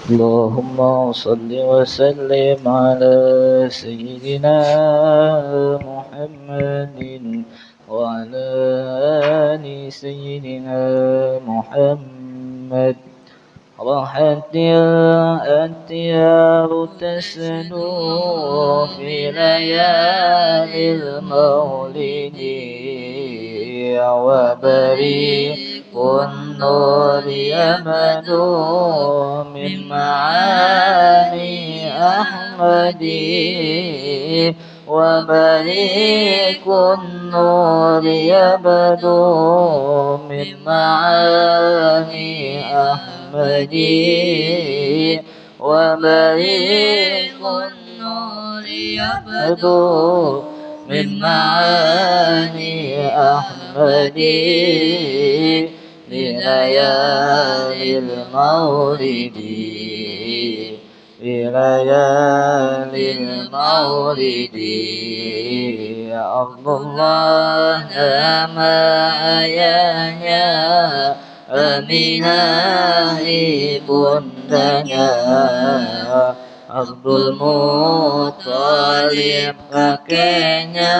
اللهم صل وسلم على سيدنا محمد وعلى آل سيدنا محمد. الديار تسلو في ليالي المولد وبريق النور يمدو من معاني أحمد وبريق النور يبدو من معاني أحمد وبريق النور يبدو من معاني أحمد لليالي المولد لليالي المولد يا الله ما ayahnya Aminah ibundanya Abdul Muttalib kakeknya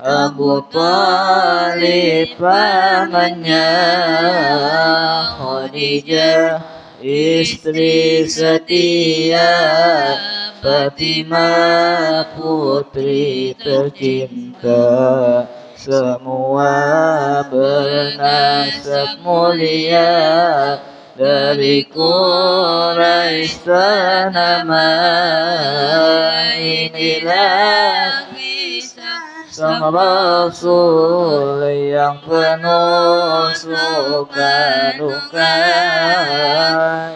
Abu Talib pamannya Khadijah istri setia Fatimah putri tercinta semua bernasab mulia dari Quraisy ternama. Inilah kisah sang Rasul yang penuh suka duka.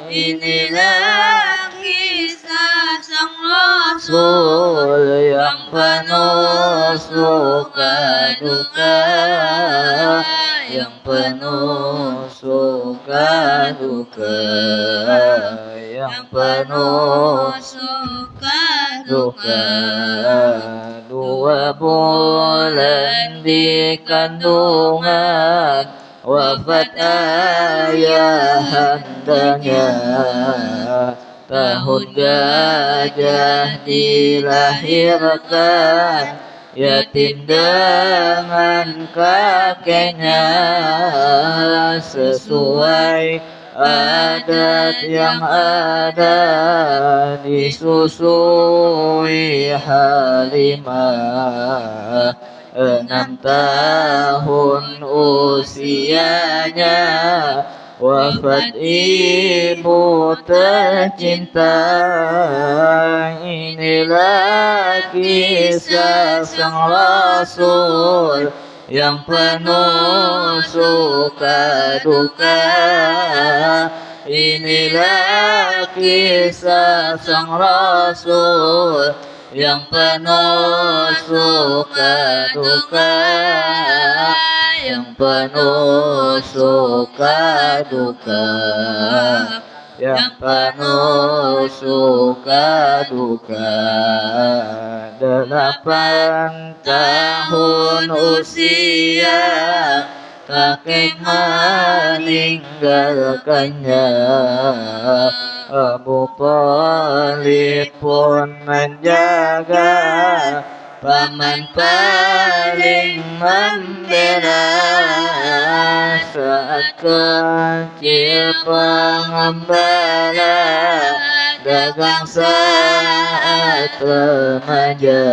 Inilah kisah sang Rasul yang penuh suka duka, yang penuh suka duka, yang penuh suka duka. 2 bulan di kandungan wafat ayahandanya. Tahun gajah dilahirkan yatim dengan kakeknya. Sesuai adat yang ada disusui Halimah. 6 tahun usianya wafat ibu tercinta. Inilah kisah sang Rasul yang penuh suka duka. Inilah kisah sang Rasul yang penuh suka duka, yang penuh suka duka, yang penuh suka duka. 8 tahun usia kakek meninggalkannya. Abu Talib pun menjaga, paman paling membela. Saat kecil pengembala, dagang saat remaja.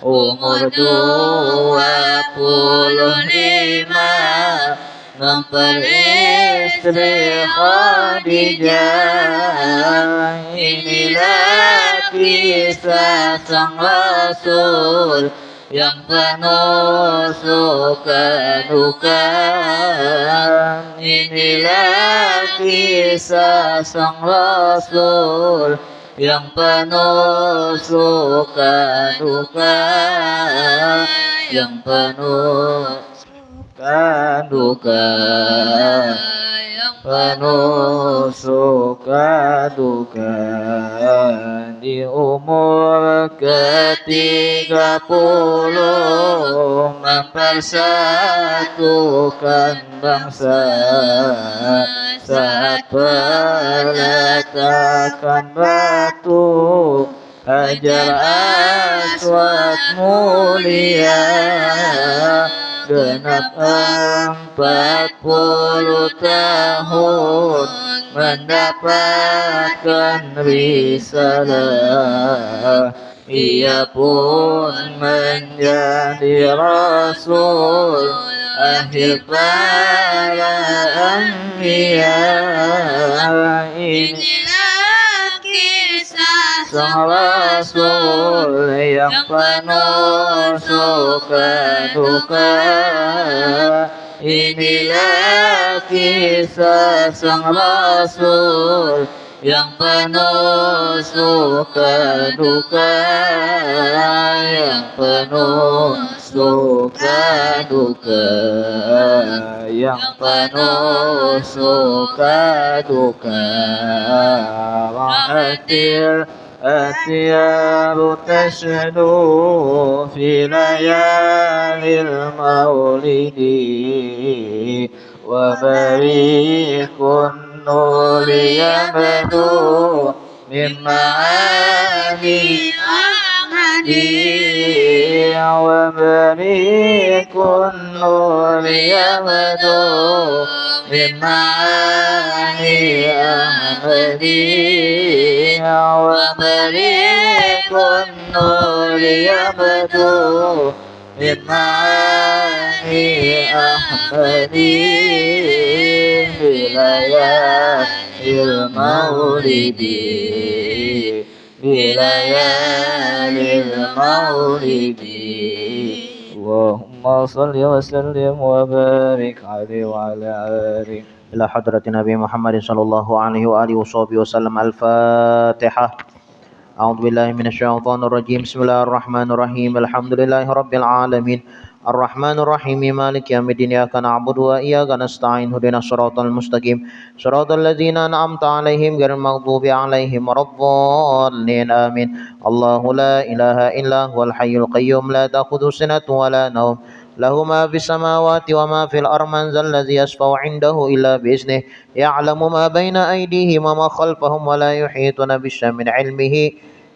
Umur 25 mempelistri Khadijah. Inilah kisah sang Rasul yang penuh suka duka. Inilah kisah sang Rasul yang penuh suka duka, yang penuh suka duka, yang penuh suka duka. Di umur ke-30 mempersatukan bangsa. saat peletakan batu Hajar Aswad mulia genap 40 tahun mendapatkan risalah ia pun menjadi rasul akhir para anbiya. Inilah kisah sang rasul yang penuh suka duka. Inilah kisah sang rasul yang penuh suka duka, yang penuh suka duka, yang penuh suka duka. Rahatil أثيار تشدو في ليالي المولد وبريق النور يبدو من معاني أحمد وبريق النور يبدو من معاني أحمد وبريق النور يبدو من معاني أحمد بليالي المولد بليالي المولد. اللهم صل وسلم وبارك عليه وعلى آله. إلى حضرة نبي محمد صلى الله عليه وآله وصحبه وسلم. الفاتحة. أعوذ بالله من الشيطان الرجيم. بسم الله الرحمن الرحيم. الحمد لله رب العالمين الرحمن الرحيم مالك يوم الدين. إياك نعبد وإياك نستعين. اهدنا الصراط المستقيم صراط الذين أنعمت عليهم غير المغضوب عليهم ولا الضالين آمين. الله لا إله إلا هو الحي القيوم لا تأخذه سنة ولا نوم له ما في السماوات وما في الأرض. من ذا الذي يشفع عنده إلا بإذنه يعلم ما بين أيديهم وما خلفهم ولا يحيطون بشيء من علمه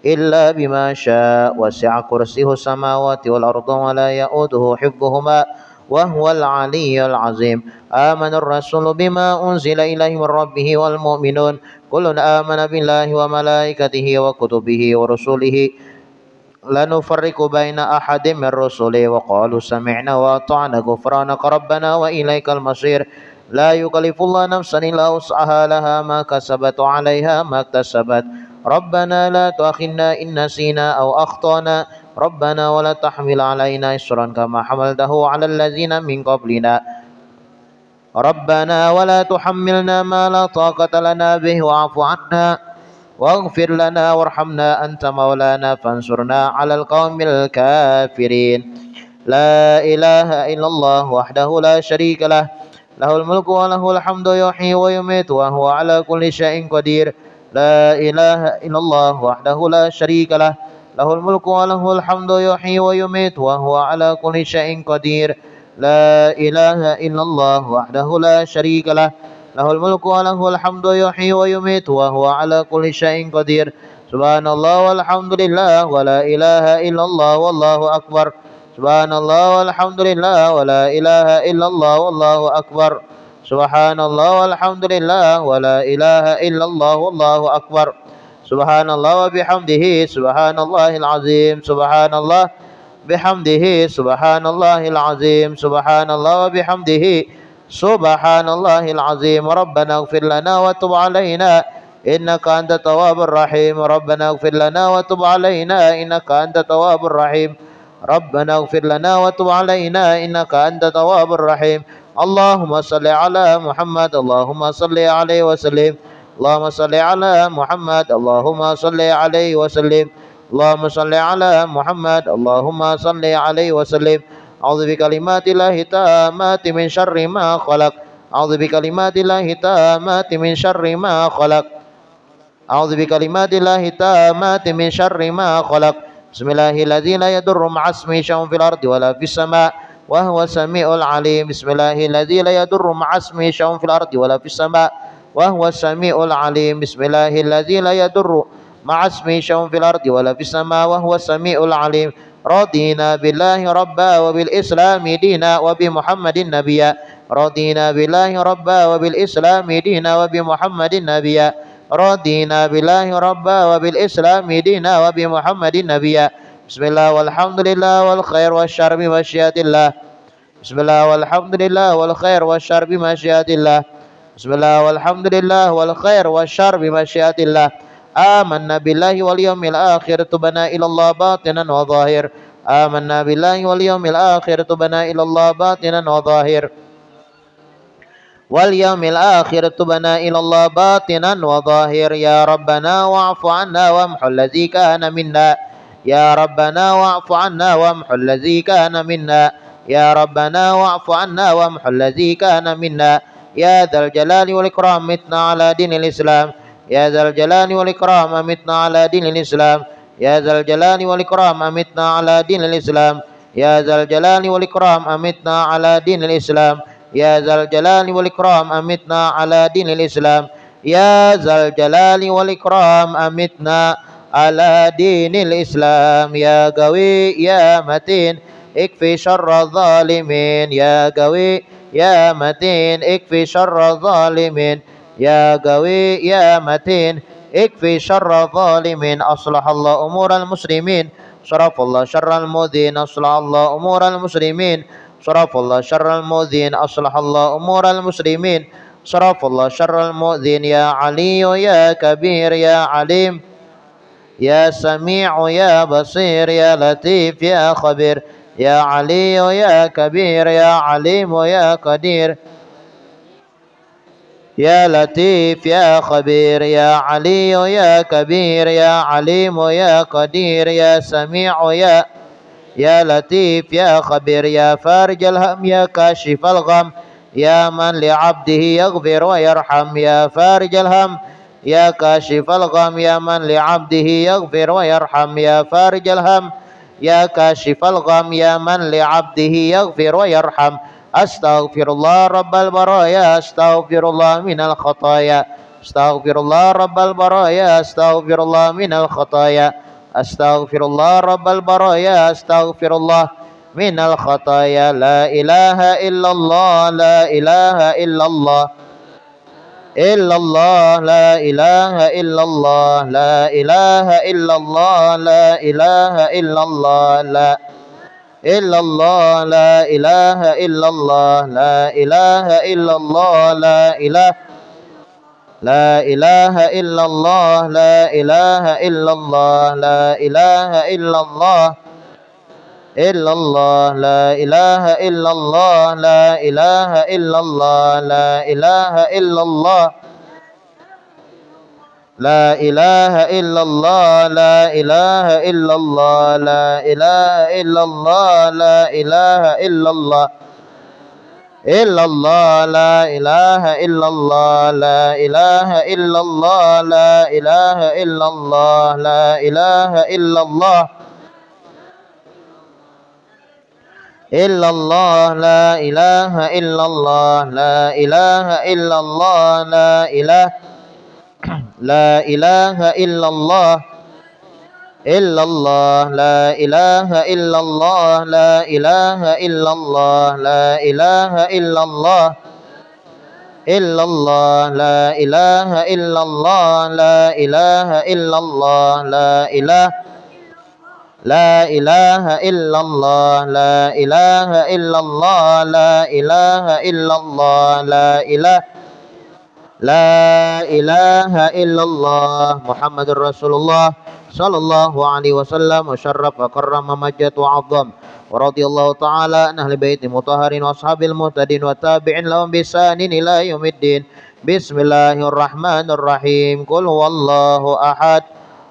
إلا بما شاء. وسع كرسيه السماوات والأرض ولا يؤوده حفظهما وهو العلي العظيم. آمن الرسول بما أنزل إليه من ربه والمؤمنون كل آمن بالله وملائكته وكتبه ورسله لا نفرق بين أحد من رسله وقالوا سمعنا وأطعنا غفرانك ربنا وإليك المصير. لا يكلف الله نفسا إلا وسعها لها ما كسبت وعليها ما اكتسبت. ربنا لا تؤاخذنا إن نسينا أو أخطأنا ربنا ولا تحمل علينا إصرا كما حملته على الذين من قبلنا ربنا ولا تحملنا ما لا طاقة لنا به واعف عنا واغفر لنا وارحمنا أنت مولانا فانصرنا على القوم الكافرين. لا إله إلا الله وحده لا شريك له له الملك وله الحمد يحيي ويميت وهو على كل شيء قدير. لا إله إلا الله وحده لا شريك له له الملك وله الحمد يحيي ويميت وهو على كل شيء قدير. لا إله إلا الله وحده لا شريك له له الملك وله الحمد يحيي ويميت وهو على كل شيء قدير. سبحان الله والحمد لله ولا إله إلا الله والله أكبر. سبحان الله والحمد لله ولا إله إلا الله والله أكبر. سبحان الله والحمد لله ولا إله إلا الله والله أكبر. سبحان الله وبحمده سبحان الله العظيم. سبحان الله بحمده سبحان الله العظيم. سبحان الله وبحمده سبحان الله العظيم. ربنا اغفر لنا وتب علينا إنك أنت التواب الرحيم. ربنا اغفر لنا وتب علينا إنك أنت التواب الرحيم. ربنا اغفر لنا وتب علينا إنك أنت التواب الرحيم. اللهم صل على محمد اللهم صل عليه وسلم. اللهم صل على محمد اللهم صل عليه وسلم. اللهم صل على محمد اللهم صل عليه وسلم. أعوذ بكلمات الله التامات من شر ما خلق. أعوذ بكلمات الله التامات من شر ما خلق. أعوذ بكلمات الله التامات من شر ما خلق. بسم الله الذي لا يضر مع اسمه شيء في الأرض ولا في السماء وهو السميع العليم. بسم الله الذي لا يضر مع اسمه شيء في الأرض ولا في السماء وهو السميع العليم. بسم الله الذي لا يضر مع اسمه شيء في الأرض ولا في السماء وهو السميع العليم. رضينا بالله ربا وبالإسلام دينا وبمحمد نبيا. رضينا بالله ربا وبالإسلام دينا وبمحمد نبيا. رضينا بالله ربا وبالإسلام دينا وبمحمد نبيا. بسم الله والحمد لله والخير والشر بمشيئة الله. بسم الله والحمد لله والخير والشر بمشيئة الله. بسم الله والحمد لله والخير والشر بمشيئة الله. آمنا بالله واليوم الآخر تبنا إلى الله باطنا وظاهر. آمنا بالله واليوم الآخر تبنا إلى الله باطنا وظاهر. واليوم الآخر تبنا إلى الله باطنا وظاهر. يا ربنا واعف عنا وامحو الذي كان منا. يا ربنا واعف عنا وامحو الذي كان منا. يا ربنا واعف عنا وامحو الذي كان منا. يا ذا الجلال والإكرام متنا على دين الإسلام. يا ذا الجلال والإكرام متنا على دين الإسلام. يا ذا الجلال والإكرام متنا على دين الإسلام. يا ذا الجلال والإكرام متنا على دين الإسلام. يا ذا الجلال والإكرام أمتنا على دين الإسلام. يا ذا الجلال والإكرام أمتنا على دين الإسلام. يا قوي يا متين اكفي شر الظالمين. يا قوي يا متين اكفي شر الظالمين. يا قوي يا متين اكفي شر الظالمين. أصلح الله أمور المسلمين. صرف الله شر المؤذين. أصلح الله أمور المسلمين. صرف الله شر المؤذين. أصلح الله أمور المسلمين. صرف الله شر المؤذين. يا علي يا كبير يا عليم يا سميع يا بصير يا لطيف يا خبير. يا علي يا كبير يا عليم يا قدير يا لطيف يا خبير. يا علي يا كبير يا عليم يا قدير يا سميع يا لطيف يا خبير. يا فارج الهم يا كاشف الغم يا من لعبده يغفر ويرحم. يا فارج الهم يا كاشف الغم يا من لعبده يغفر ويرحم. يا فارج الهم يا كاشف الغم يا من لعبده يغفر ويرحم. أستغفر الله رب البرايا. أستغفر الله من الخطايا. أستغفر الله رب البرايا. أستغفر الله من الخطايا. أستغفر الله رب البرايا. أستغفر الله من الخطايا. لا إله إلا الله. لا إله إلا الله. إلا الله. لا إله إلا الله. لا إله إلا الله. لا إله إلا الله. لا إلا الله. لا إله إلا الله. لا إله إلا الله. لا إله لا إله إلا الله. لا إله إلا الله. لا إله إلا الله. إلا الله. لا إله إلا الله. لا إله إلا الله. لا إله إلا الله. لا إله إلا الله. لا إله إلا الله. لا إله إلا الله. لا إله إلا الله. إلا الله. لا إله إلا الله. لا إله إلا الله. لا إله إلا الله. لا إله إلا الله. إلا الله. لا إله إلا الله. لا إله إلا الله. لا إله لا إله إلا الله. إلا الله. لا إله إلا الله. لا إله إلا الله. لا إله إلا الله. إلا الله. لا إله إلا الله. لا إله إلا الله. لا إله لا إله إلا الله. لا إله إلا الله. لا إله إلا الله. لا إله لا إله إلا الله. محمد رسول الله صلى الله عليه وسلم. وشرف وكرم ومجد وعظم. ورضي الله تعالى عن أهل بيت المطهرين وأصحاب المهتدين والتابعين لهم بإحسان إلى يوم الدين. بسم الله الرحمن الرحيم. قل هو الله أحد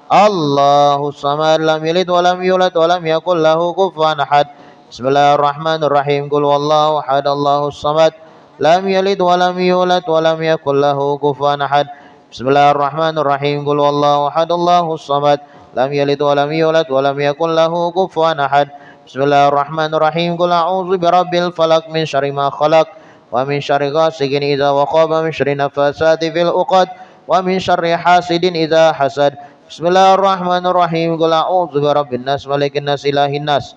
الله الصمد لم يلد ولم يولد ولم يكن له كفوا أحد. بسم الله الرحمن الرحيم. قل هو الله أحد الله الصمد لم يلد ولم يولد ولم يكن له كفوا أحد. بسم الله الرحمن الرحيم. قل هو الله أحد الله الصمد لم يلد ولم يولد ولم يكن له كفوا أحد. بسم الله الرحمن الرحيم. قل أعوذ برب الفلق من شر ما خلق ومن شر غاسق إذا وقب ومن شر النفاثات في العقد ومن شر حاسد إذا حسد. بسم الله الرحمن الرحيم. قل أعوذ برب الناس ملك الناس إله الناس.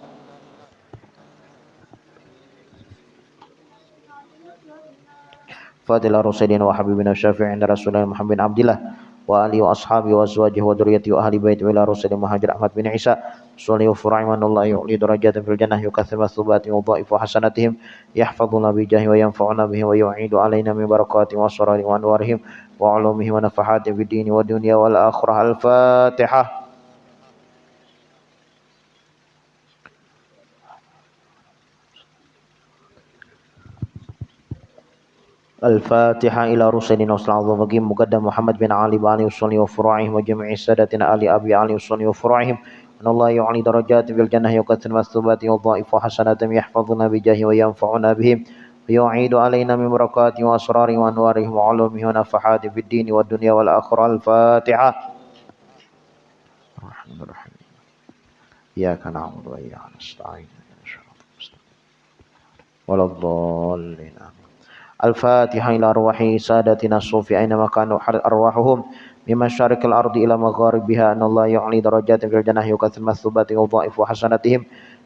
فاضل رسولنا وحبيبنا الشافع عند رسولنا محمد بن عبد الله وآله وأصحابه وأزواجه وذريته وأهل بيته وإلى رسول مهاجر أحمد بن عيسى صلى وفرع من الله يعلي درجات في الجنة يكثر مثوبات وضائف حسناتهم يحفظنا بجاه وينفعنا به ويعيد علينا من بركات وأسرار وأنوارهم وعلومهم ونفحات في الدين والدنيا والآخرة. الفاتحة. الفاتحة إلى رسلنا وصلى الله وسلم مقدم محمد بن علي وآله وصحبه وفروعهم وجميع سادتنا آل أبي علي وصحبه وفروعهم أن الله يعلي درجات في الجنة يكثر مثوبات وضائف حسناتهم يحفظنا بجاه وينفعنا بهم ويعيد علينا من بركات وأسرار وأنوارهم وعلومهم ونفحات في الدين والدنيا والآخرة. الفاتحة. الرحمن الرحيم. إياك نعبد وإياك نستعين ولا الضالين. الفاتحة إلى أرواح سادتنا الصوفي أينما كانوا أرواحهم من مشارق الأرض إلى مغاربها أن الله يعلي درجات في الجنة يكثر مثوبات وضائف وحسناتهم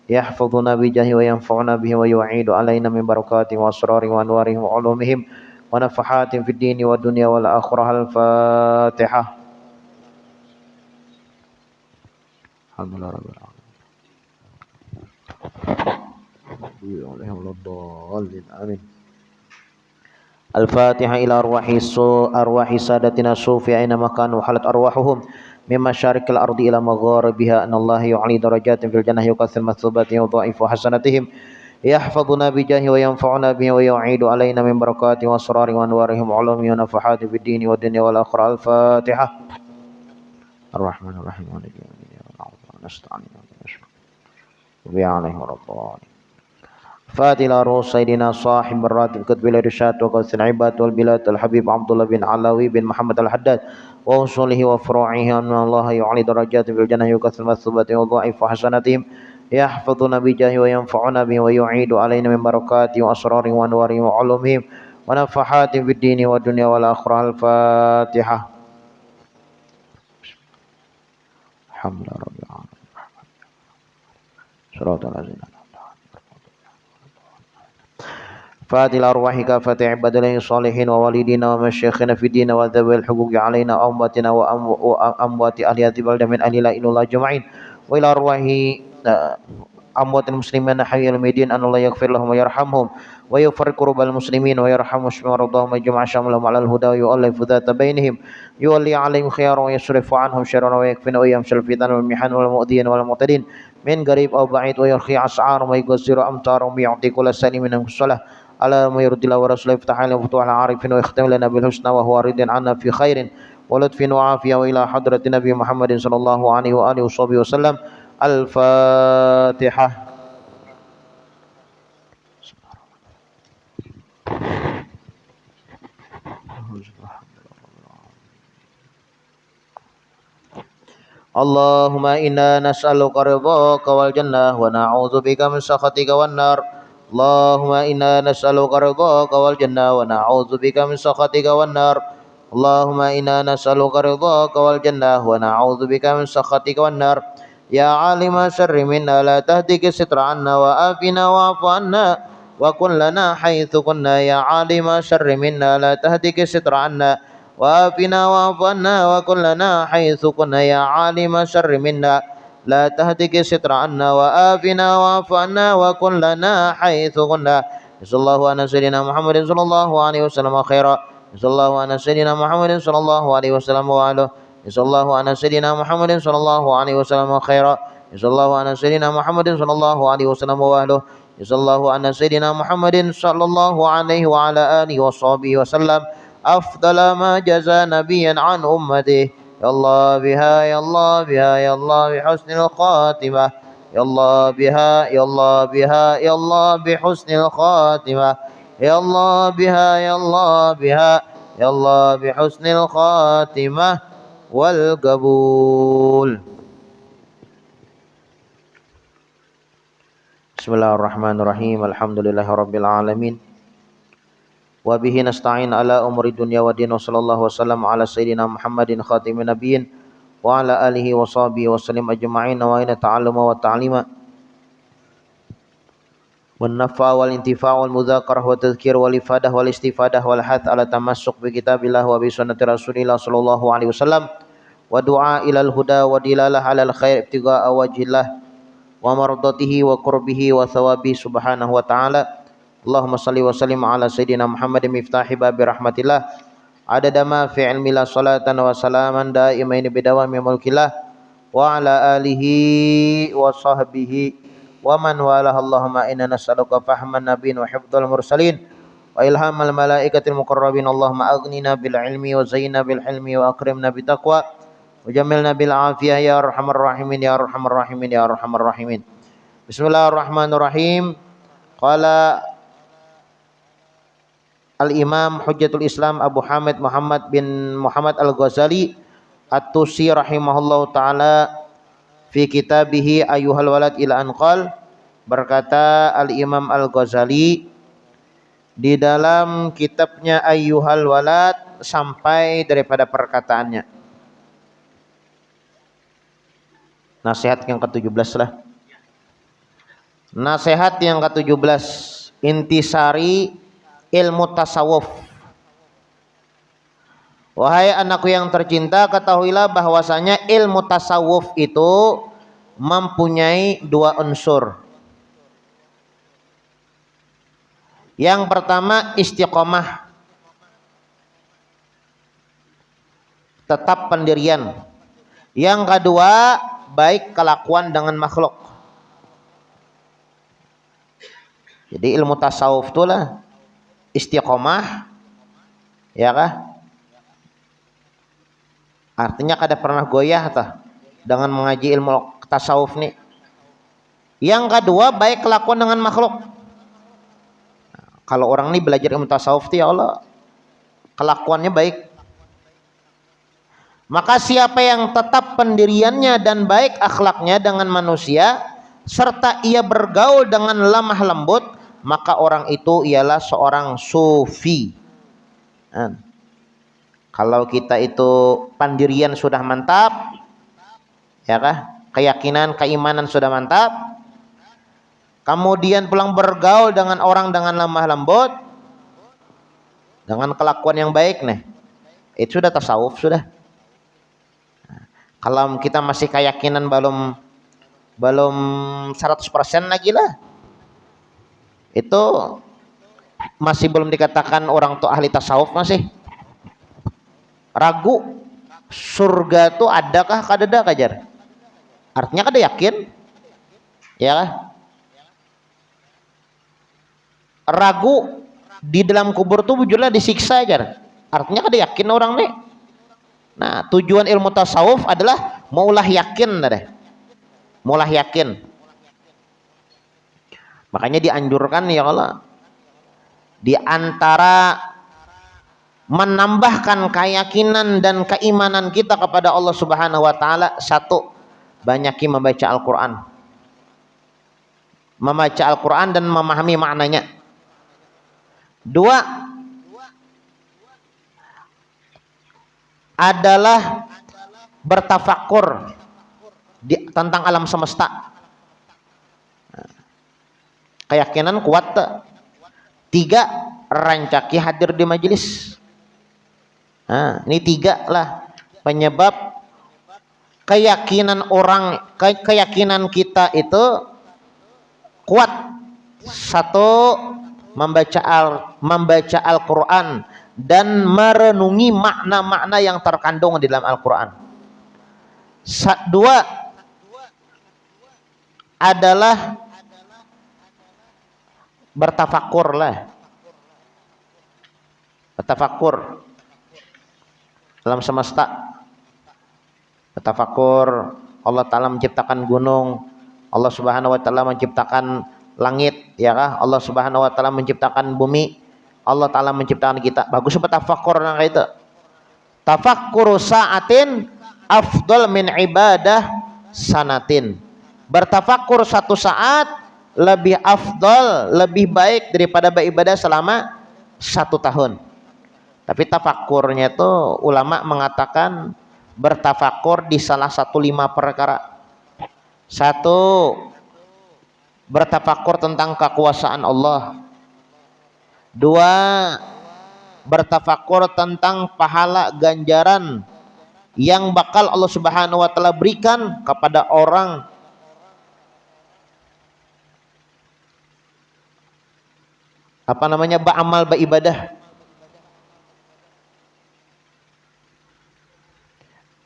يحفظنا بجاه وينفعنا به ويعيد علينا من بركات وأسرار وأنوارهم وعلومهم ونفحات في الدين والدنيا والآخرة. الفاتحة. الحمد لله رب العالمين. آمين. الفاتحة إلى أرواح سادتنا الصوفي أينما كانوا حلت أرواحهم من مشارق الأرض إلى مغاربها أن الله يعلي درجات في الجنة يكثر مثوباتهم وضائف حسناتهم يحفظنا بجاه وينفعنا به ويعيد علينا من بركات وأسرار وأنوارهم وعلومهم ونفحات في الدين والدنيا والآخرة. الفاتحة. الرحمن الرحيم مالك يوم الدين نستعين وبيعانه رب فاتلا روح سيدنا صاحب الراتب كتب الإرشاد وقوس العباد والبلاد الحبيب عبد الله بن علاوي بن محمد الحداد وأصوله وفروعه أن الله يعلي درجات في الجنة يكثر مثوبات وضائف حسناتهم يحفظنا بجاه وينفعنا به ويعيد علينا من بركات وأسرار وأنوار وعلومهم ونفحات في الدين والدنيا والآخرة. الفاتحة. الحمد لله رب العالمين. صراط الذين فاتل أرواح كافة عباد الله الصالحين ووالدينا ومشايخنا في الدين وذوي الحقوق علينا وأمواتنا وأموات أهل هذه البلدة من أهل لا إله إلا الله أجمعين وإلى أرواح أموات المسلمين حي الميدين أن الله يغفر لهم ويرحمهم ويفرق كروب المسلمين ويرحم ويشفي مرضاهم ويجمع شملهم على الهدى ويؤلف ذات بينهم يولي عليهم خيارا ويصرف عنهم شرا ويكفينا ويمشي الفتن والمحن والمؤذين والمعتدين من قريب أو بعيد ويرخي أسعارهم ويقصر أمطارهم ويعطي كل سليم منهم الصلاة على ما يرضي الله ورسوله يفتح عليهم فتوح العارفين ويختم لنا بالحسنى وهو رضي عنا في خير ولطف وعافية وإلى حضرة النبي محمد صلى الله عليه وآله وصحبه وسلم. الفاتحة. اللهم إنا نسألك رضاك والجنة ونعوذ بك من سخطك والنار. اللهم إنا نسألك رضاك والجنة ونعوذ بك من سخطك والنار. اللهم إنا نسألك رضاك والجنة ونعوذ بك من سخطك والنار. يا عالم شر منا لا تهدك ستر عنا وآفنا واعف عنا وكن لنا حيث كنا. يا عالم شر منا لا تهدك ستر عنا وآفنا واعف عنا وكن لنا حيث كنا. يا عالم شر منا لا تهدك ستر عنا وآفنا واعف عنا وكن لنا حيث كنا. صلى الله على سيدنا محمد صلى الله عليه وسلم خيرا. صلى الله على سيدنا محمد صلى الله عليه وسلم وعلى صلى الله على سيدنا محمد صلى الله عليه وسلم خيرا. صلى الله على سيدنا محمد صلى الله عليه وسلم وأهله. صلى الله على سيدنا محمد صلى الله عليه وعلى آله وصحبه وسلم أفضل ما جزى نبيا عن أمته. يا الله بها يا الله بها يا الله بحسن الخاتمة. يا الله بها يا الله بها يا الله بحسن الخاتمة. يا الله بها يا الله بها يا الله بحسن الخاتمة والقبول. Bismillahirrahmanirrahim. Alhamdulillahirabbil alamin. wa bihi nasta'in ala umuri dunya wa din. Sallallahu wasallam ala sayyidina Muhammadin khatimin nabiyyin wa ala alihi wa sahbihi wa sallim ajma'in wa inna ta'alluma wa ta'lima wan nafa wal intifa' wal mudzakarah wa tadhkir wal ifadah wal istifadah wal hath ala tamassuk bi kitabillah wa bi sunnati rasulillah sallallahu alaihi wasallam wa du'a ilal huda wa dilalah alal khair ibtigha'a wajhillah wa mardatihi wa qurbihi wa thawabi subhanahu wa ta'ala. Allahumma salli wa sallim ala sayyidina Muhammadin miftahi babi rahmatillah adada ma fi ilmillah salatan wa salaman daimaini bidawami mulkillah wa ala alihi wa sahbihi wa man walah. Allahumma inna nas'aluka fahman nabiyyin wa hifdzal mursalin wa ilhamal malaikatil muqarrabin. Allahumma aghnina bil ilmi wa zayyinna bil hilmi wa akrimna bit taqwa wa jamilna bil afiyah ya arhamar rahimin ya arhamar rahimin ya arhamar rahimin. Bismillahirrahmanirrahim. Qala Al-Imam Hujjatul Islam Abu Hamid Muhammad bin Muhammad Al-Ghazali At-Tusi rahimahullahu taala fi kitabihi ayyuhal walad ila anqal. Berkata Al-Imam Al-Ghazali di dalam kitabnya ayyuhal walad sampai daripada perkataannya. Nasihat yang ke-17 lah. Nasihat yang ke-17, intisari ilmu tasawuf. Wahai anakku yang tercinta, ketahuilah bahwasanya ilmu tasawuf itu mempunyai dua unsur. Yang pertama istiqomah, tetap pendirian. Yang kedua baik kelakuan dengan makhluk. Jadi ilmu tasawuf itulah istiqomah, ya kah? Artinya kada pernah goyah tah dengan mengaji ilmu tasawuf nih. Yang kedua baik kelakuan dengan makhluk. Kalau orang nih belajar ilmu tasawuf tuh ya Allah kelakuannya baik. Maka siapa yang tetap pendiriannya dan baik akhlaknya dengan manusia serta ia bergaul dengan lemah lembut, maka orang itu ialah seorang sufi. Kalau kita itu pendirian sudah mantap, ya kah? Keyakinan, keimanan sudah mantap. Kemudian pulang bergaul dengan orang dengan lemah lembut, dengan kelakuan yang baik nih. Itu sudah tasawuf sudah. Kalau kita masih keyakinan belum 100% lagi lah. Itu masih belum dikatakan orang tuh ahli tasawuf masih. Ragu surga tuh adakah kadada kajar. Artinya kada yakin. Ya kah? Ragu di dalam kubur tuh wujudnya disiksa aja. Artinya kada yakin orang nih. Nah, tujuan ilmu tasawuf adalah maulah yakin deh. Maulah yakin. Makanya dianjurkan ya Allah di antara menambahkan keyakinan dan keimanan kita kepada Allah Subhanahu wa taala, satu, banyaki membaca Al-Qur'an. Membaca Al-Qur'an dan memahami maknanya. Dua adalah bertafakur tentang alam semesta. Keyakinan kuat. Tiga, rancaki hadir di majelis. Nah, ini tiga lah penyebab keyakinan keyakinan kita itu kuat. Satu, membaca Al-Qur'an dan merenungi makna-makna yang terkandung di dalam Al-Qur'an. Dua adalah bertafakur lah. Bertafakur dalam semesta. Bertafakur Allah Ta'ala menciptakan gunung, Allah Subhanahu wa Ta'ala menciptakan langit, ya kah? Allah Subhanahu wa Ta'ala menciptakan bumi, Allah Ta'ala menciptakan kita. Bagus bertafakur nang itu. Tafakkuru sa'atin afdal min ibadah sanatin. Bertafakur satu saat lebih afdal, lebih baik daripada beribadah selama 1 tahun. Tapi tafakurnya itu ulama mengatakan bertafakur di salah satu 5 perkara. 1, bertafakur tentang kekuasaan Allah. 2, bertafakur tentang pahala ganjaran yang bakal Allah Subhanahu wa taala berikan kepada orang beramal beribadah.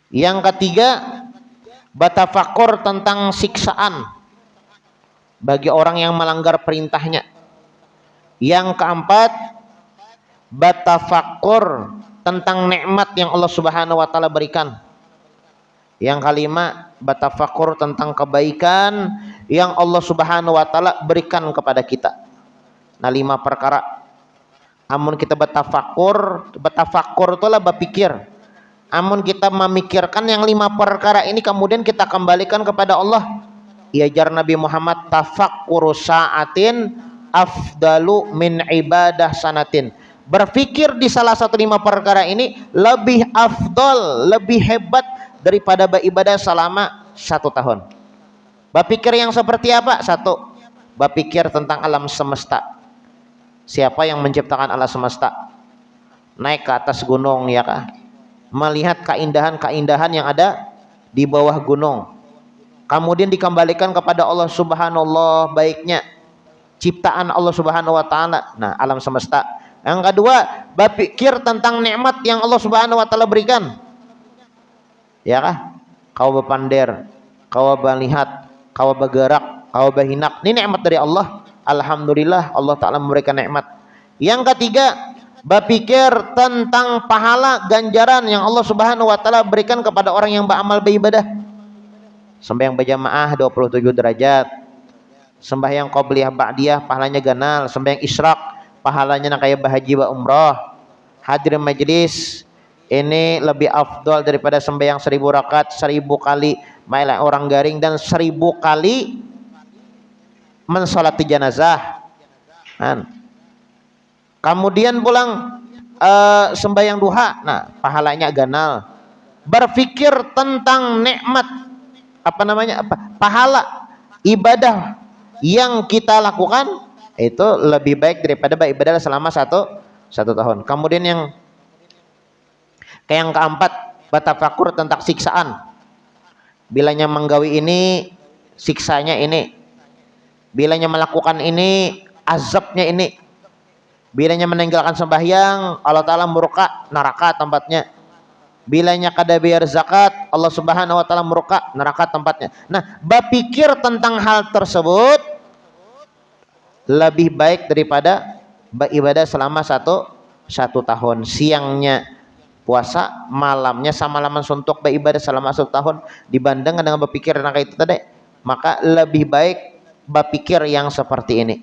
Yang ketiga, bertafakur tentang siksaan bagi orang yang melanggar perintahnya. Yang keempat, bertafakur tentang nikmat yang Allah Subhanahu wa taala berikan. Yang kelima, bertafakur tentang kebaikan yang Allah Subhanahu wa taala berikan kepada kita. Nah, 5 perkara. Amun kita bertafakur itulah berpikir. Amun kita memikirkan yang 5 perkara ini kemudian kita kembalikan kepada Allah. Iajar Nabi Muhammad, tafakkuru sa'atin afdalu min ibadah sanatin. Berpikir di salah satu 5 perkara ini lebih afdal, lebih hebat daripada beribadah selama 1 tahun. Berpikir yang seperti apa? 1, berpikir tentang alam semesta. Siapa yang menciptakan alam semesta? Naik ke atas gunung, ya kah? Melihat keindahan-keindahan yang ada di bawah gunung. Kemudian dikembalikan kepada Allah Subhanallah baiknya ciptaan Allah Subhanahu wa taala. Nah, alam semesta. Yang kedua, berpikir tentang nikmat yang Allah Subhanahu wa taala berikan. Ya kah? Kau berpander, kau melihat, kau bergerak, kau berhinak. Ini nikmat dari Allah. Alhamdulillah Allah taala memberikan nikmat. Yang ketiga, berpikir tentang pahala ganjaran yang Allah Subhanahu wa taala berikan kepada orang yang beramal beribadah. Sembahyang berjamaah 27 derajat. Sembahyang qabliyah ba'diyah pahalanya ganal. Sembahyang isyraq pahalanya kayak berhaji wa umrah. Hadir majelis ini lebih afdal daripada sembahyang 1000 rakaat 1000 kali mailah orang garing dan 1000 kali mensolati jenazah. Kemudian pulang sembahyang duha, nah pahalanya ganal. Berpikir tentang nikmat pahala ibadah yang kita lakukan itu lebih baik daripada beribadah selama 1 tahun. Kemudian yang keempat, bertafakur tentang siksaan. Bilanya menggawi ini, siksanya ini. Bilanya melakukan ini, azabnya ini. Bilanya meninggalkan sembahyang, Allah Ta'ala murka, neraka tempatnya. Bilanya kada bayar zakat, Allah Subhanahu wa taala murka, neraka tempatnya. Nah, berpikir tentang hal tersebut lebih baik daripada beribadah selama 1 tahun. Siangnya puasa, malamnya sama-laman suntuk beribadah selama 1 tahun dibandingkan dengan berpikir tentang itu tadi. Maka lebih baik berpikir yang seperti ini.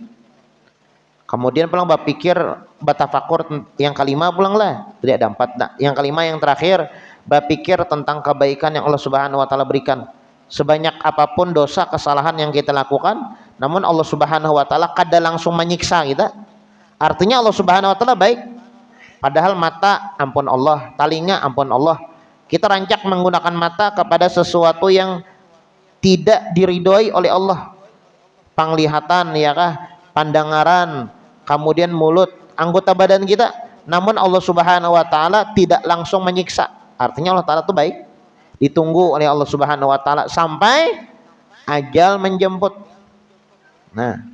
Kemudian pulang berpikir bertafakur yang kelima pulanglah. Tidak ada 4. Nah, yang kelima yang terakhir berpikir tentang kebaikan yang Allah Subhanahu wa taala berikan. Sebanyak apapun dosa kesalahan yang kita lakukan, namun Allah Subhanahu wa taala kada langsung menyiksa kita. Artinya Allah Subhanahu wa taala baik. Padahal mata ampun Allah, telinga ampun Allah. Kita rancak menggunakan mata kepada sesuatu yang tidak diridhoi oleh Allah. Penglihatan, ya kah? Pandangaran, kemudian mulut, anggota badan kita, namun Allah Subhanahu wa taala tidak langsung menyiksa. Artinya Allah taala itu baik, ditunggu oleh Allah Subhanahu wa taala sampai ajal menjemput. Nah,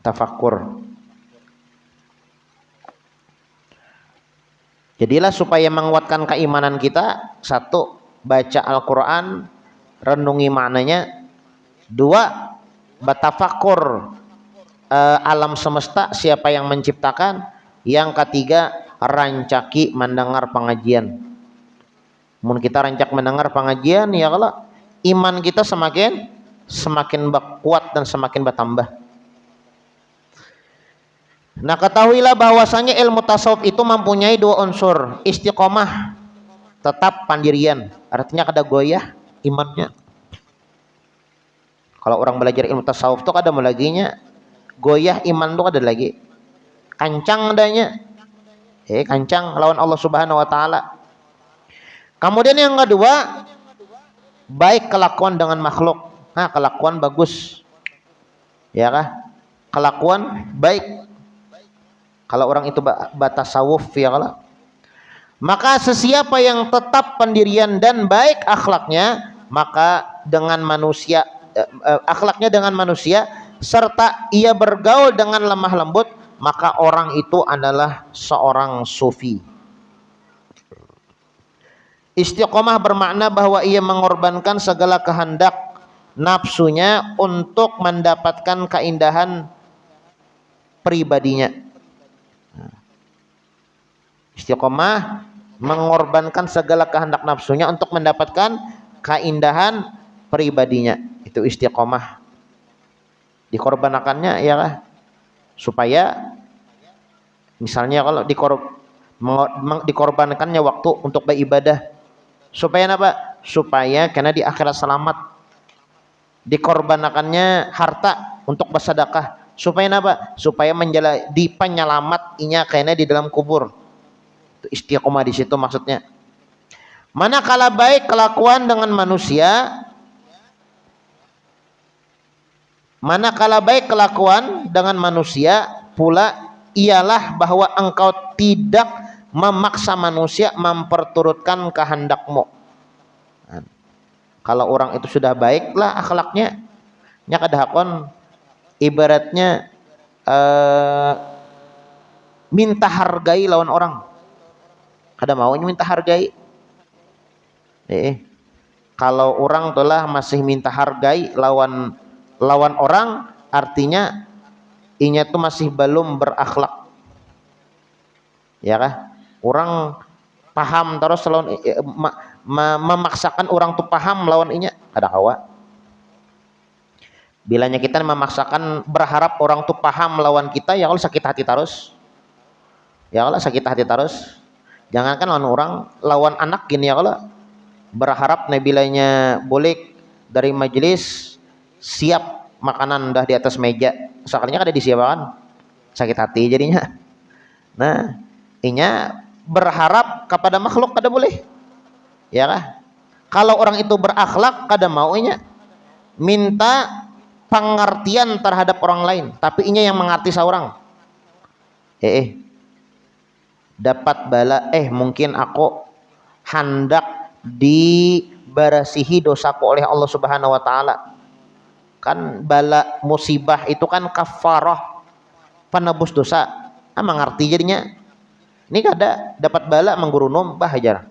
tafakkur. Jadilah supaya menguatkan keimanan kita, 1, baca Al-Quran, renungi maknanya. 2, bertafakur alam semesta, siapa yang menciptakan. Yang ketiga, rancaki mendengar pengajian. Mun kita rancak mendengar pengajian, ya kalau iman kita semakin kuat dan semakin bertambah. Nah, ketahuilah bahwasanya ilmu tasawuf itu mempunyai 2 unsur, istiqomah, tetap pandirian. Artinya kada goyah imannya. Kalau orang belajar ilmu tasawuf itu kada melaginya goyah iman tuh ada lagi. Kancang adanya. Kancang lawan Allah Subhanahu wa taala. Kemudian yang kedua, baik kelakuan dengan makhluk. Nah, kelakuan bagus. Ya kah? Kelakuan baik. Kalau orang itu batasawuf ya kalau. Maka sesiapa yang tetap pendirian dan baik akhlaknya, maka dengan manusia akhlaknya dengan manusia serta ia bergaul dengan lemah lembut, maka orang itu adalah seorang sufi. Istiqomah bermakna bahwa ia mengorbankan segala kehendak nafsunya untuk mendapatkan keindahan pribadinya. Istiqomah mengorbankan segala kehendak nafsunya untuk mendapatkan keindahan pribadinya. Itu istiqomah. Dikorbankannya ya lah, supaya misalnya kalau dikorbankannya waktu untuk beribadah, supaya apa? Supaya karena di akhirat selamat. Dikorbankannya harta untuk bersedekah, supaya apa? Supaya di penyelamat inya karena di dalam kubur. Itu istiqomah di situ maksudnya. Manakala baik kelakuan dengan manusia, pula ialah bahwa engkau tidak memaksa manusia memperturutkan kehendakmu. Kalau orang itu sudah baiklah akhlaknya, nya kadahakon ibaratnya minta hargai lawan orang. Kada maunya minta hargai. Kalau orang telah masih minta hargai lawan orang, artinya inya tuh masih belum berakhlak. Ya kah? Orang paham terus lawan memaksakan orang tuh paham lawan inya ada kawa. Bilanya kita memaksakan berharap orang tuh paham lawan kita, ya kalau sakit hati terus. Jangankan lawan orang, lawan anak gini ya kalau berharap bilanya boleh dari majelis siap makanan dah di atas meja, soalnya kada disiapkan, sakit hati jadinya. Nah, inya berharap kepada makhluk kada boleh. Ya kah? Kalau orang itu berakhlak kada maunya minta pengertian terhadap orang lain, tapi inya yang mengerti seorang. Dapat bala mungkin aku hendak dibarasihi dosaku oleh Allah Subhanahu wa taala. Kan bala musibah itu kan kafarah, penebus dosa. Mengerti jadinya. Ini kada dapat bala menggurunum bahajar.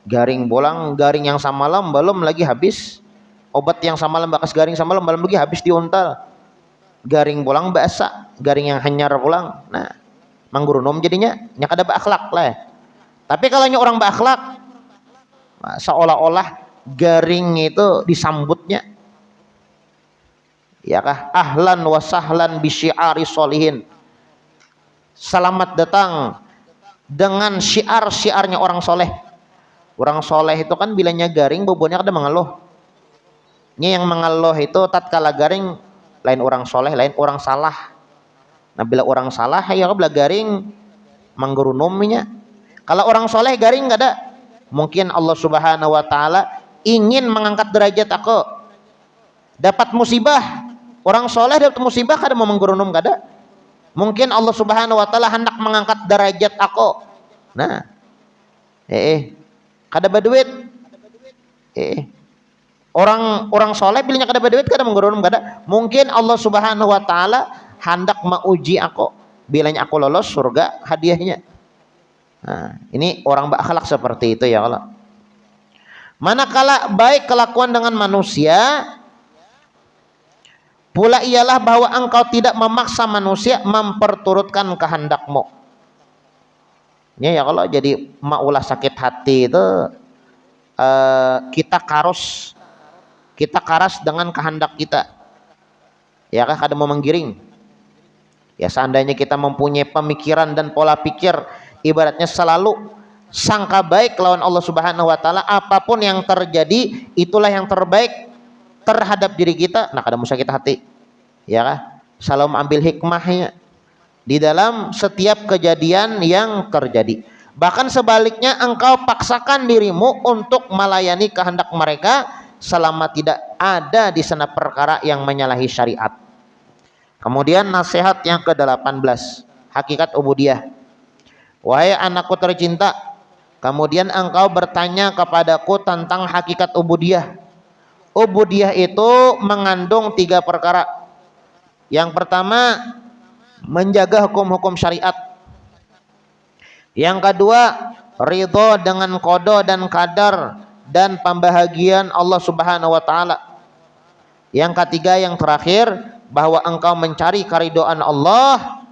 Garing bolang, garing yang samalam belum lagi habis. Obat yang samalam bakas garing samalam belum lagi habis diuntal. Garing bolang basa, garing yang hanyar bolang. Nah, menggurunum jadinya nya kada beakhlak lah. Tapi kalau orang beakhlak, seolah-olah garing itu disambutnya. Ya kah? Ahlan wa sahlan bi syiari sholihin. Selamat datang dengan syiar-syiarnya orang soleh. Orang soleh itu kan bilanya garing bobonya kada mengeluh. Ini yang mengeluh itu tatkala garing, lain orang soleh, lain orang salah. Nah bila orang salah ya bila garing menggerunumnya. Kalau orang soleh garing kada. Mungkin Allah Subhanahu wa taala ingin mengangkat derajat aku. Dapat musibah, orang soleh dapat musibah kada mau menggerunum kada. Mungkin Allah Subhanahu wa taala hendak mengangkat derajat aku. Nah. Kada berduit. Orang soleh bilanya kada berduit kada menggerunum kada. Mungkin Allah Subhanahu wa taala hendak menguji aku. Bilanya aku lolos surga hadiahnya. Nah, ini orang berakhlak seperti itu ya Allah. Manakala baik kelakuan dengan manusia, pula ialah bahwa engkau tidak memaksa manusia memperturutkan kehendakmu. Ya kalau jadi maulah sakit hati itu kita karas dengan kehendak kita. Ya kah kada mau menggiring. Ya seandainya kita mempunyai pemikiran dan pola pikir ibaratnya selalu sangka baik lawan Allah Subhanahu wa taala, apapun yang terjadi itulah yang terbaik terhadap diri kita, nah kada mau sakit hati. Ya kah? selalu ambil hikmahnya di dalam setiap kejadian yang terjadi. Bahkan sebaliknya, engkau paksakan dirimu untuk melayani kehendak mereka selama tidak ada di sana perkara yang menyalahi syariat. Kemudian nasihat yang ke-18, hakikat ubudiyah. Wahai anakku tercinta, kemudian engkau bertanya kepadaku tentang hakikat ubudiyah. Ubudiyah itu mengandung 3 perkara. Yang pertama, menjaga hukum-hukum syariat. Yang kedua, ridho dengan qada dan qadar dan pembahagian Allah Subhanahu wa taala. Yang ketiga, yang terakhir, bahwa engkau mencari keridhaan Allah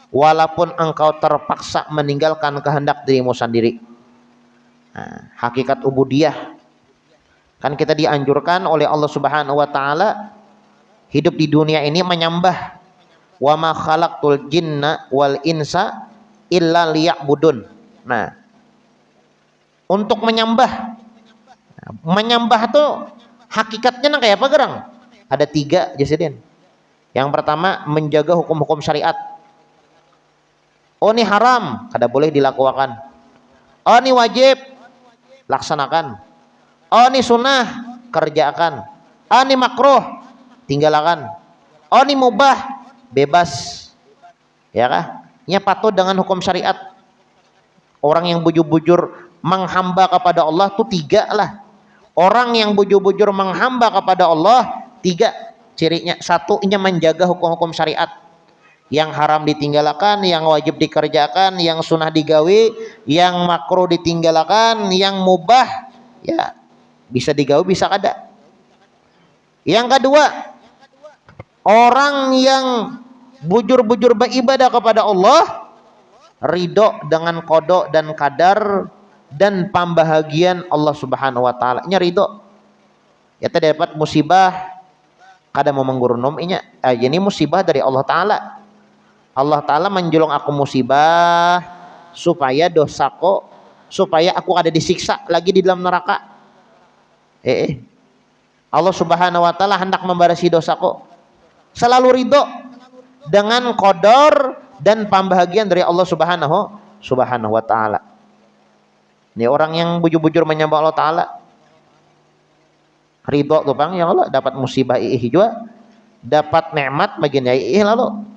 walaupun engkau terpaksa meninggalkan kehendak dirimu sendiri. Nah, hakikat ubudiyah. Kan kita dianjurkan oleh Allah Subhanahu wa taala hidup di dunia ini menyembah. Wa ma khalaqtul jinna wal insa illa liya'budun. Nah, untuk menyembah. Menyembah tuh hakikatnya kayak apa gerang? Ada 3 jasidin. Yang pertama, menjaga hukum-hukum syariat. Oh, ini haram, kada boleh dilakukan. Oh, ini wajib, laksanakan. Oh, ini sunnah, kerjakan. Oh, ini makruh, tinggalkan. Oh, ini mubah, bebas. Ya kah? Nya patuh dengan hukum syariat. Orang yang bujur-bujur menghamba kepada Allah tuh 3 lah. Orang yang bujur-bujur menghamba kepada Allah 3 cirinya. 1, nya menjaga hukum-hukum syariat. Yang haram ditinggalkan, yang wajib dikerjakan, yang sunnah digawi, yang makruh ditinggalkan, yang mubah ya bisa digawi bisa kada. Yang kedua, orang yang bujur-bujur beribadah kepada Allah, ridho dengan qada dan qadar dan pembahagian Allah Subhanahu wa taala. Nya ridho. Ya tadi dapat musibah kada mau menggurunum inya. Ini musibah dari Allah taala. Allah taala menjulung aku musibah supaya dosaku, supaya aku ada disiksa lagi di dalam neraka. Allah Subhanahu wa taala hendak membarasi dosaku. Selalu ridho dengan qadar dan pembahagian dari Allah Subhanahu wa taala. Ini orang yang bujur-bujur menyembah Allah taala. Ridho tuh Bang, ya Allah, dapat musibah juga, dapat nikmat bagian lalu.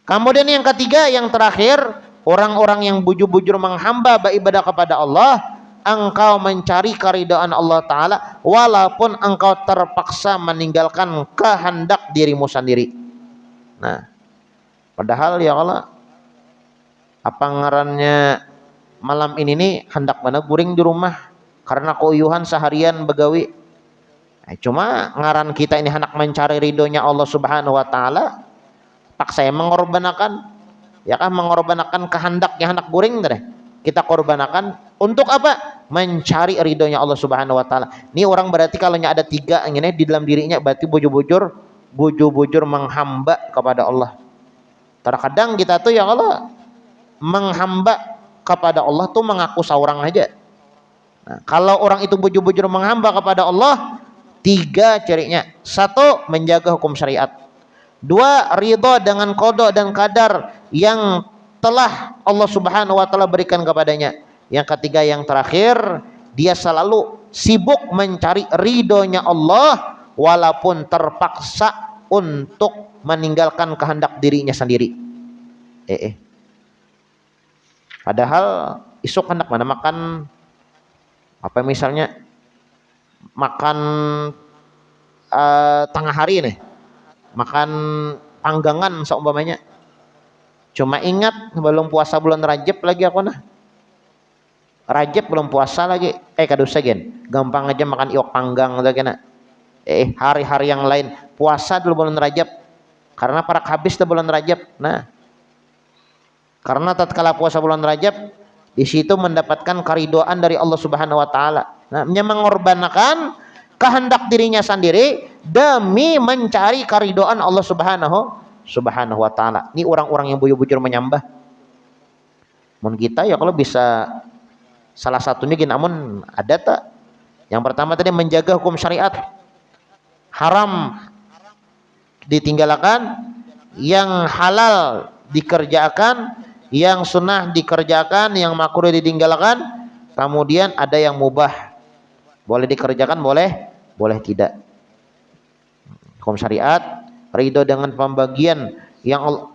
Kemudian yang ketiga, yang terakhir, orang-orang yang bujur-bujur menghamba beribadah kepada Allah, engkau mencari keridhaan Allah taala walaupun engkau terpaksa meninggalkan kehendak dirimu sendiri. Nah, padahal ya Allah, apa ngarannya malam ini nih hendak mana guring di rumah karena koyuhan seharian begawi. Cuma ngaran kita ini hendak mencari ridhonya Allah Subhanahu wa taala, paksa mengorbankan, ya kan, mengorbankan kehendaknya hendak guring deh. Kita korbankan untuk apa? Mencari ridhonya Allah Subhanahu wa taala. Ini orang berarti kalau ada 3 ini di dalam dirinya, berarti bujur-bujur menghamba kepada Allah. Terkadang kita tuh ya Allah menghamba kepada Allah tuh mengaku seorang aja. Nah, kalau orang itu bujur-bujur menghamba kepada Allah, 3 cirinya. 1, menjaga hukum syariat. 2, ridho dengan qada dan qadar yang telah Allah Subhanahu wa taala berikan kepadanya. Yang ketiga, yang terakhir, dia selalu sibuk mencari ridhonya Allah walaupun terpaksa untuk meninggalkan kehendak dirinya sendiri. Padahal isuk hendak mana makan apa misalnya makan tengah hari nih, makan panggangan seumpamanya. Cuma ingat belum puasa bulan Rajab lagi aku nah. Rajab belum puasa lagi. Kadosa gen. Gampang aja makan iwak panggang atau kena. Hari-hari yang lain puasa dulu bulan Rajab. Karena para habis di bulan Rajab. Nah, karena tatkala puasa bulan Rajab, di situ mendapatkan keridhaan dari Allah Subhanahu wa taala. Nah, mengorbankan kehendak dirinya sendiri demi mencari keridhaan Allah Subhanahu wa taala. Ini orang-orang yang bujur-bujur menyembah. Mun kita ya kalau bisa salah satunya gini, amun ada tak? Yang pertama tadi menjaga hukum syariat. Haram ditinggalkan, yang halal dikerjakan, yang sunnah dikerjakan, yang makruh ditinggalkan. Kemudian ada yang mubah, boleh dikerjakan, boleh tidak. Hukum syariat, ridho dengan pembagian yang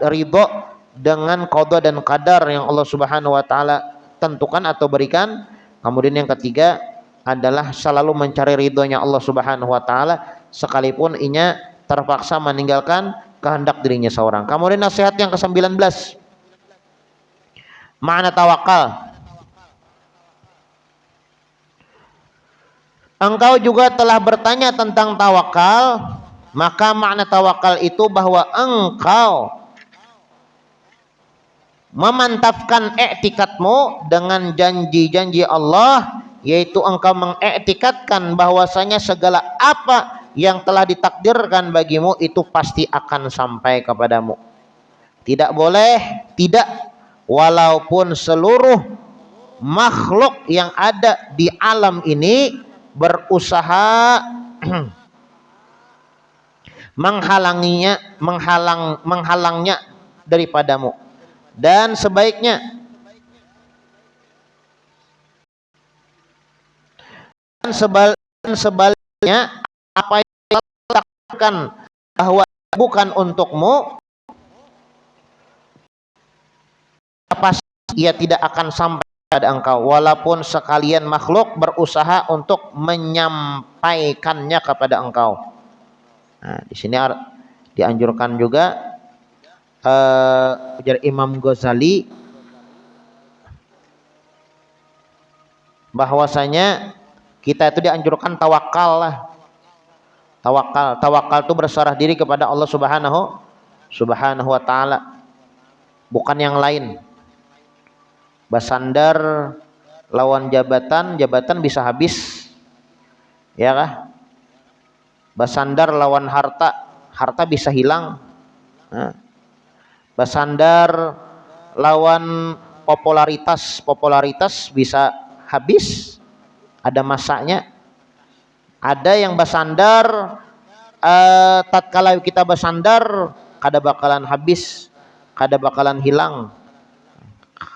ridho dengan qada dan qadar yang Allah Subhanahu wa taala tentukan atau berikan. Kemudian yang ketiga adalah selalu mencari ridhonya Allah Subhanahu wa taala sekalipun inya terpaksa meninggalkan kehendak dirinya seorang. Kemudian nasihat yang ke-19, makna tawakal. Engkau juga telah bertanya tentang tawakal, maka makna tawakal itu bahwa engkau memantapkan i'tikadmu dengan janji-janji Allah, yaitu engkau mengiktikadkan bahwasanya segala apa yang telah ditakdirkan bagimu itu pasti akan sampai kepadamu. Tidak boleh tidak, walaupun seluruh makhluk yang ada di alam ini berusaha menghalangnya daripadamu. Dan sebaliknya apa yang ditakdirkan bahwa bukan untukmu, pasti ia tidak akan sampai pada engkau, walaupun sekalian makhluk berusaha untuk menyampaikannya kepada engkau. Nah, di sini dianjurkan juga ujar Imam Ghazali bahwasanya kita itu dianjurkan tawakal lah. Tawakal itu berserah diri kepada Allah Subhanahu wa taala, bukan yang lain. Bersandar lawan jabatan bisa habis, ya kah? Bersandar lawan harta bisa hilang. Nah, bersandar lawan popularitas bisa habis, ada masanya. Ada yang bersandar tatkala kita bersandar kada bakalan habis, kada bakalan hilang,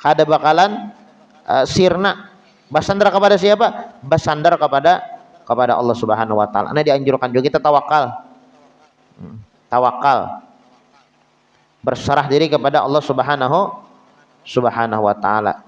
kada bakalan sirna. Bersandar kepada siapa? Bersandar kepada Allah Subhanahu wa taala. Nah, dianjurkan juga kita tawakal. Tawakal, berserah diri kepada Allah Subhanahu wa taala.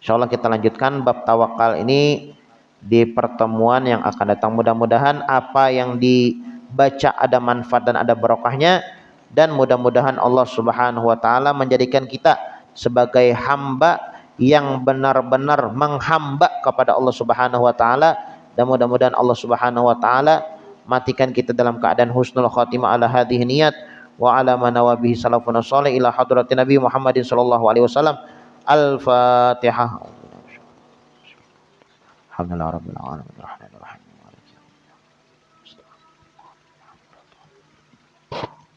Insyaallah kita lanjutkan bab tawakal ini di pertemuan yang akan datang. Mudah-mudahan apa yang dibaca ada manfaat dan ada barokahnya, dan mudah-mudahan Allah Subhanahu wa taala menjadikan kita sebagai hamba yang benar-benar menghamba kepada Allah Subhanahu wa taala, dan mudah-mudahan Allah Subhanahu wa taala matikan kita dalam keadaan husnul khatimah ala hadhihi niyat wa ala manawabihi salafun salih ila hadratin Nabi Muhammadin sallallahu alaihi wasallam. Al-Fatihah. Alhamdulillah rabbil alamin arrahmanir rahim.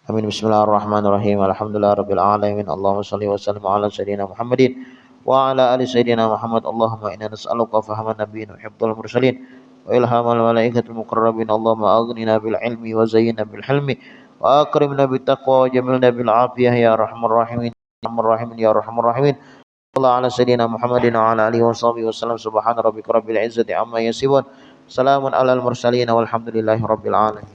Amin. Bismillahirrahmanirrahim. Alhamdulillah rabbil alamin. Allahumma shalli wa sallim ala sayyidina Muhammadin wa ala ali sayyidina Muhammad. Allahumma inna nas'aluka fahaman nabiyyin wa hifdzal mursalin wa ilhamal malaikatil muqarrabin. Allahumma aghnina bil ilmi wa zayyinna bil hilmi wa akrimna bit taqwa wa jamilna bil afiyah ya arhamar rahimin. Ya arhamar rahimin. Allah ala sayyidina Muhammadin wa ala alihi wa sahbihi wasallam. Subhana rabbika rabbil izzati amma yasifun. Salamun alal mursalin walhamdulillahi rabbil alamin.